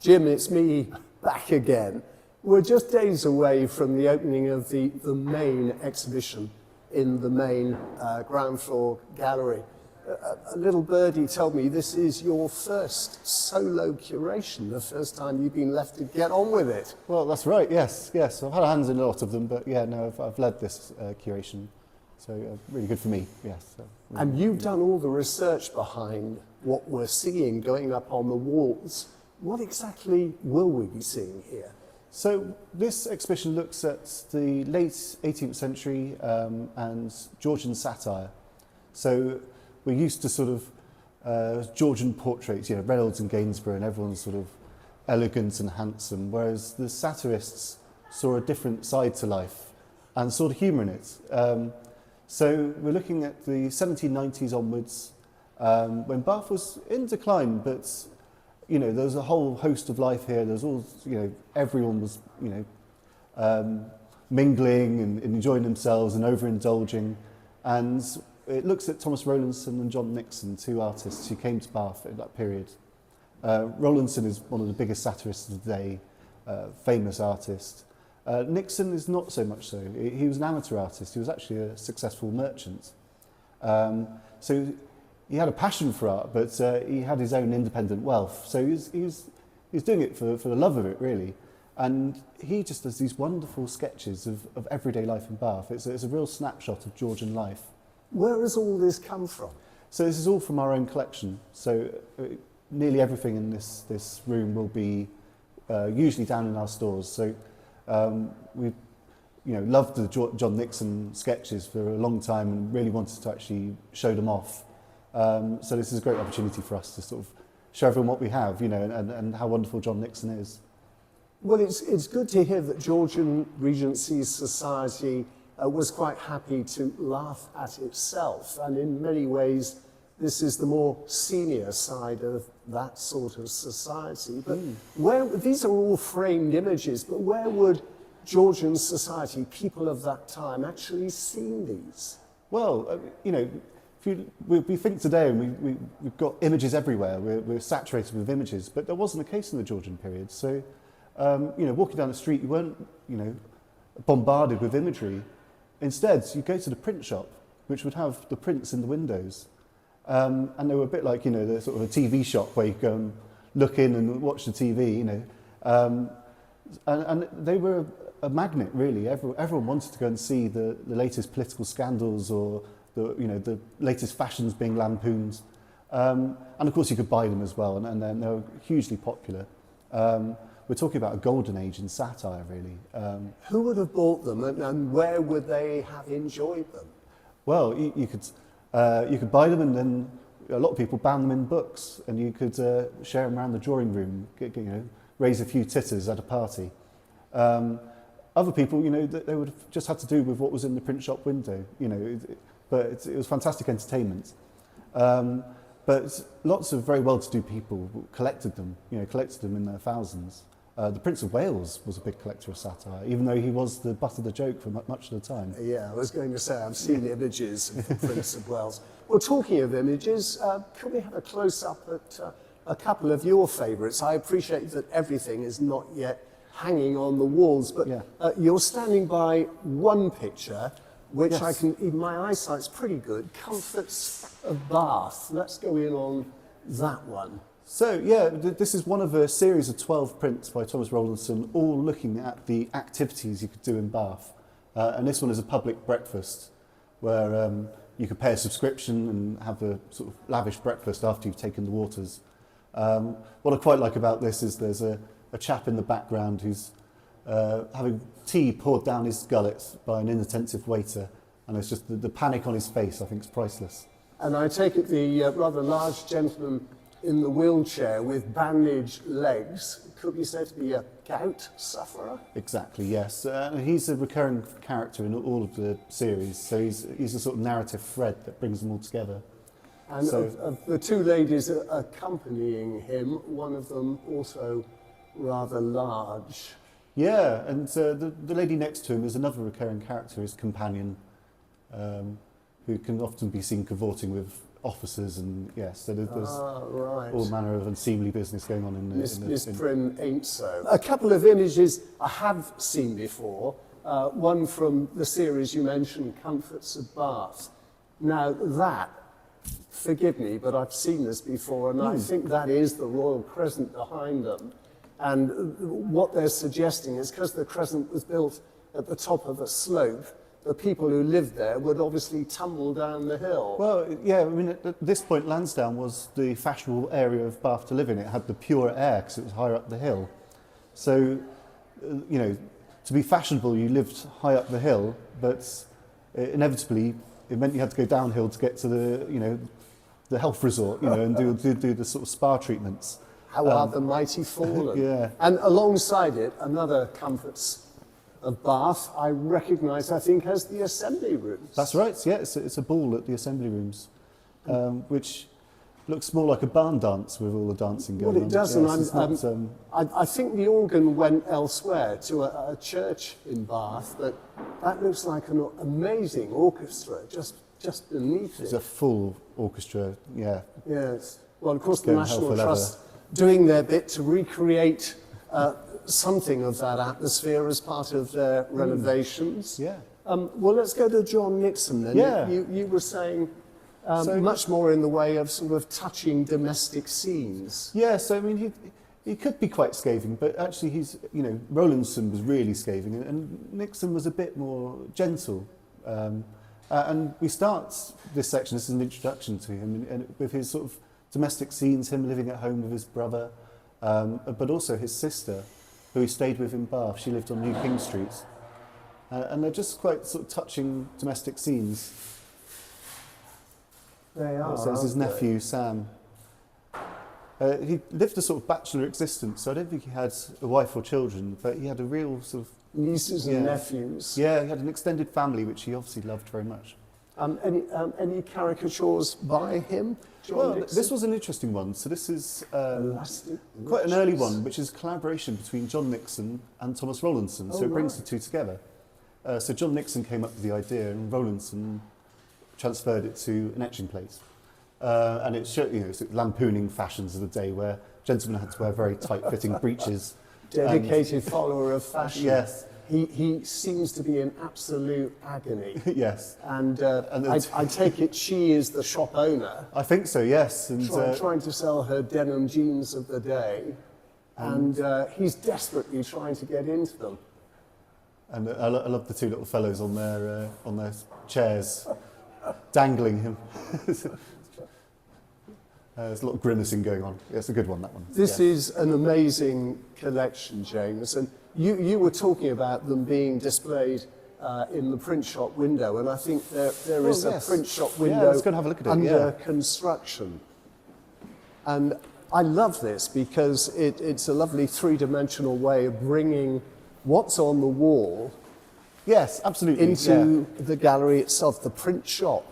Jim, it's me back again. We're just days away from the opening of the main exhibition in the main ground floor gallery. A little birdie told me this is your first solo curation, the first time you've been left to get on with it. Well, that's right, yes. I've had hands in a lot of them, but yeah, no, I've led this curation, so really good for me, yes. Really and you've done all the research behind what we're seeing going up on the walls. What exactly will we be seeing here? So this exhibition looks at the late 18th century and Georgian satire. So we're used to sort of Georgian portraits, you know, Reynolds and Gainsborough, and everyone's sort of elegant and handsome, whereas the satirists saw a different side to life and saw the humour in it. So we're looking at the 1790s onwards, when Bath was in decline, but you know, there was a whole host of life here. There's all, you know, everyone was, you know, mingling and enjoying themselves and overindulging. And it looks at Thomas Rowlandson and John Nixon, two artists who came to Bath in that period. Rowlandson is one of the biggest satirists of the day, famous artist. Nixon is not so much so. He was an amateur artist. He was actually a successful merchant. So he had a passion for art, but he had his own independent wealth. So he was doing it for the love of it, really. And he just does these wonderful sketches of everyday life in Bath. It's a real snapshot of Georgian life. Where has all this come from? So this is all from our own collection. So nearly everything in this room will be usually down in our stores. So we've loved the John Nixon sketches for a long time and really wanted to actually show them off. So this is a great opportunity for us to sort of show everyone what we have, you know, and how wonderful John Nixon is. Well, it's good to hear that Georgian Regency Society was quite happy to laugh at itself, and in many ways this is the more senior side of that sort of society. But these are all framed images, but where would Georgian society, people of that time, actually seen these? Well, you know, we think today, and we've got images everywhere. We're saturated with images, but there wasn't a case in the Georgian period. So, you know, walking down the street, you weren't, you know, bombarded with imagery. Instead, you go to the print shop, which would have the prints in the windows, and they were a bit like, you know, the sort of a TV shop where you go and look in and watch the TV, you know, and they were a magnet, really. Everyone wanted to go and see the latest political scandals or the latest fashions being lampooned. And of course you could buy them as well, and they were hugely popular. We're talking about a golden age in satire, really. Who would have bought them, and where would they have enjoyed them? Well, you could buy them, and then a lot of people bound them in books, and you could share them around the drawing room, you know, raise a few titters at a party. Other people, you know, they would have just had to do with what was in the print shop window, you know. But it was fantastic entertainment. But lots of very well-to-do people collected them in their thousands. The Prince of Wales was a big collector of satire, even though he was the butt of the joke for much of the time. Yeah, I was going to say, I've seen images of the Prince of Wales. Well, talking of images, could we have a close-up at a couple of your favourites? I appreciate that everything is not yet hanging on the walls, but yeah. You're standing by one picture, which yes. even my eyesight's pretty good, Comforts of Bath. Let's go in on that one. So, yeah, this is one of a series of 12 prints by Thomas Rowlandson, all looking at the activities you could do in Bath. And this one is a public breakfast, where you could pay a subscription and have a sort of lavish breakfast after you've taken the waters. What I quite like about this is there's a chap in the background who's having tea poured down his gullet by an inattentive waiter, and it's just the panic on his face, I think, is priceless. And I take it the rather large gentleman in the wheelchair with bandaged legs could be said to be a gout sufferer? Exactly, yes. He's a recurring character in all of the series, so he's a sort of narrative thread that brings them all together. And so, of the two ladies accompanying him, one of them also rather large. Yeah, and the lady next to him is another recurring character, his companion, who can often be seen cavorting with officers, and yes, so there's Right. all manner of unseemly business going on in the... Miss Prim ain't so. A couple of images I have seen before, one from the series you mentioned, Comforts of Bath. Now that, forgive me, but I've seen this before, and I think that is the Royal Crescent behind them. And what they're suggesting is because the crescent was built at the top of a slope, the people who lived there would obviously tumble down the hill. Well, yeah, I mean, at this point, Lansdowne was the fashionable area of Bath to live in. It had the pure air because it was higher up the hill. So, you know, to be fashionable, you lived high up the hill, but inevitably, it meant you had to go downhill to get to the, you know, the health resort, you know, and do the sort of spa treatments. How are the mighty fallen? Yeah. And alongside it, another Comforts of Bath, I recognise, I think, as the Assembly Rooms. That's right, yeah, it's a ball at the Assembly Rooms, which looks more like a barn dance with all the dancing going on. Well, it does, Yes, and I think the organ went elsewhere to a church in Bath, but that looks like an amazing orchestra just beneath it's it. a full orchestra, yeah. Yes. Well, of course, the Going National hell for Trust doing their bit to recreate something of that atmosphere as part of their renovations. Yeah. Well, let's go to John Nixon then. Yeah. You were saying So- much more in the way of sort of touching domestic scenes. Yeah, so I mean, he could be quite scathing, but actually he's, you know, Rowlandson was really scathing, and Nixon was a bit more gentle. And we start this section, this is an introduction to him, and with his sort of domestic scenes, him living at home with his brother, but also his sister, who he stayed with in Bath. She lived on New King Street. And they're just quite sort of touching domestic scenes. They are. So there's his aren't they? nephew, Sam. He lived a sort of bachelor existence, so I don't think he had a wife or children, but he had a real sort of... Nieces and Yeah. nephews. Yeah, he had an extended family, which he obviously loved very much. Any caricatures by him, John Well, Nixon? this was an interesting one. So this is Elastic quite an early riches. one, which is a collaboration between John Nixon and Thomas Rowlandson. So Oh, it brings right. the two together. So John Nixon came up with the idea, and Rowlandson transferred it to an etching plate. And it showed, you know, sort of lampooning fashions of the day, where gentlemen had to wear very tight-fitting breeches. Dedicated follower of fashion. Yes. He seems to be in absolute agony. Yes, And, And I take it she is the shop owner, I think so. Yes, and trying to sell her denim jeans of the day. And he's desperately trying to get into them. and I love the two little fellows on their chairs, dangling him. There's a lot of grimacing going on. Yeah, it's a good one, that one. This Yeah. is an amazing collection, James, and you were talking about them being displayed in the print shop window, and I think there is yes. a print shop Yeah, window let's go and have a look at it, under yeah. construction. And I love this because it's a lovely three-dimensional way of bringing what's on the wall Yes, absolutely. into the gallery itself, the print shop.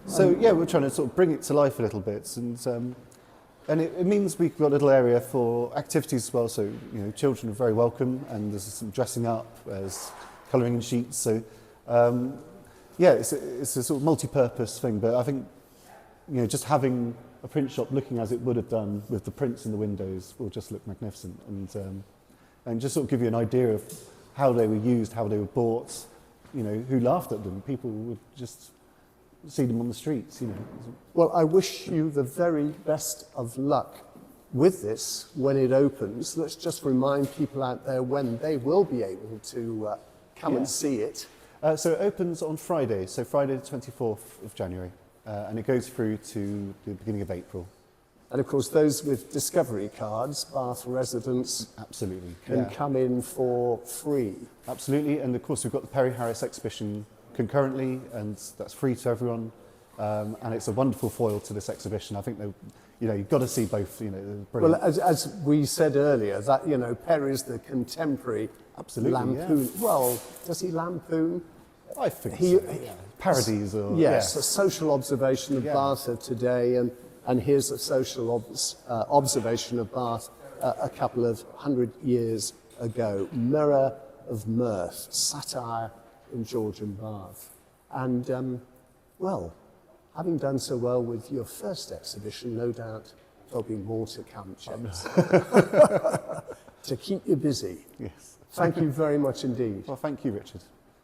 So yeah, we're trying to sort of bring it to life a little bit, and it means we've got a little area for activities as well. So you know, children are very welcome, and there's some dressing up, there's colouring in sheets. So yeah, it's a sort of multi-purpose thing. But I think you know, just having a print shop looking as it would have done with the prints in the windows will just look magnificent, and just sort of give you an idea of how they were used, how they were bought. You know, who laughed at them? People would just see them on the streets, you know. Well, I wish you the very best of luck with this when it opens. Let's just remind people out there when they will be able to come and see it. So it opens on Friday, so Friday the 24th of January, and it goes through to the beginning of April. And of course, those with Discovery cards, Bath residents, Absolutely. can come in for free. Absolutely, and of course we've got the Perry Harris exhibition concurrently, and that's free to everyone, and it's a wonderful foil to this exhibition. I think you know, you've got to see both. You know, they're Well, brilliant. as we said earlier, that, you know, Perry's the contemporary Absolutely, lampoon. Well, does he lampoon? I think he- so, yeah. Parodies or Yes, a social observation of Yeah. Bath of today, and here's a social observation of Bath a couple of 100 years ago. Mirror of Mirth, satire in Georgian Bath. And, well, having done so well with your first exhibition, no doubt there'll be more to come, James. To keep you busy. Yes. Thank you very much indeed. Well, thank you, Richard.